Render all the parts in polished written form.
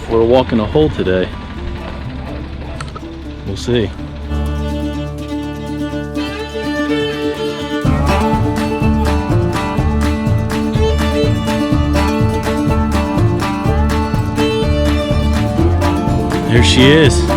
if we're walking a hole today. We'll see. There she is.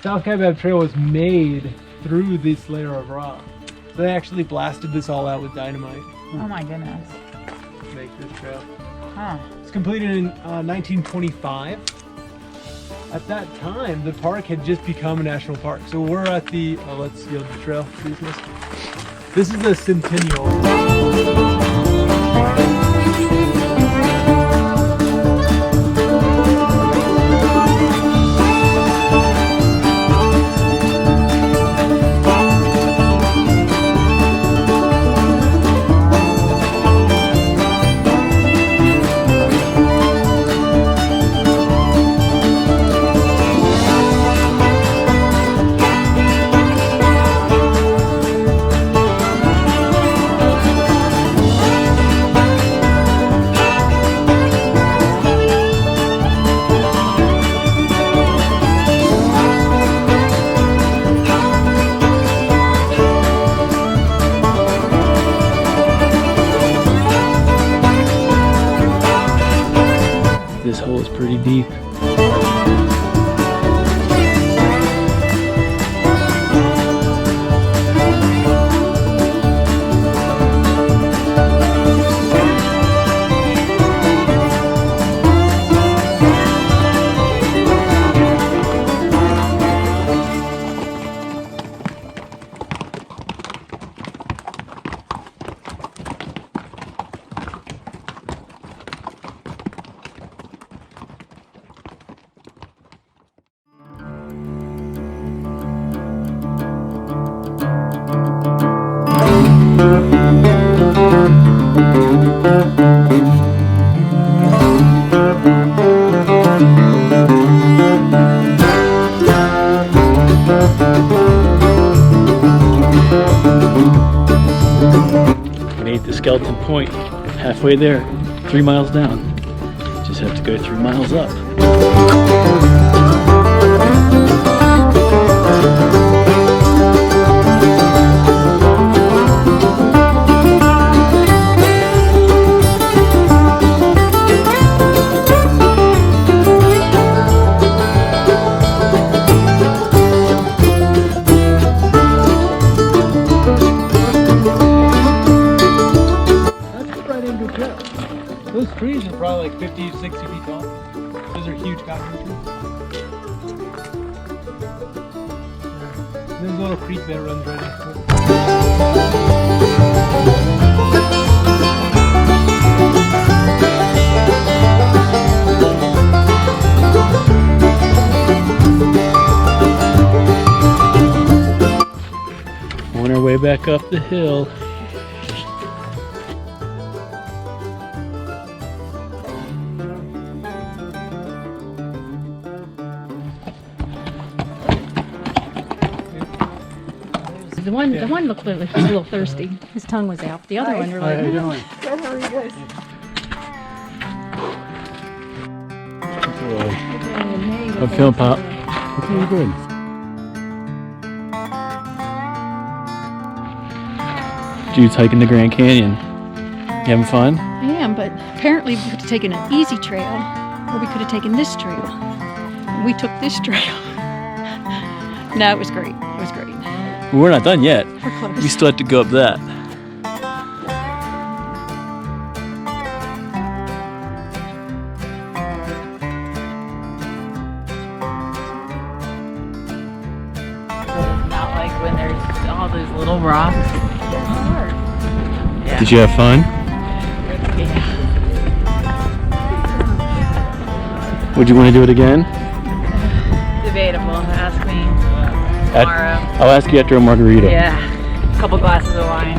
South Kaibab Trail was made through this layer of rock. So they actually blasted this all out with dynamite. Oh my goodness. To make this trail. Huh. It's completed in 1925. At that time, the park had just become a national park. So we're at the, let's yield the trail. This is the Centennial. This hole is pretty deep. We made the skeleton point, halfway there, 3 miles down. Just have to go 3 miles up. Those trees are probably like 50 to 60 feet tall. Those are huge cottonwood trees. There's a little creek that runs right next to it. On our way back up the hill. The one looked like he was a little thirsty. His tongue was out. The other one were like, How you doing? good, how are you guys? I'm feeling pop. Okay, good. Jude's hiking the Grand Canyon. You having fun? I am, but apparently we could have taken an easy trail, or we could have taken this trail. We took this trail. No, it was great. It was great. We're not done yet. We're close. We still have to go up that. Not like when there's all those little rocks. Yeah. Did you have fun? Would you want to do it again? Debatable. Ask me tomorrow. I'll ask you after a margarita. Yeah, a couple glasses of wine.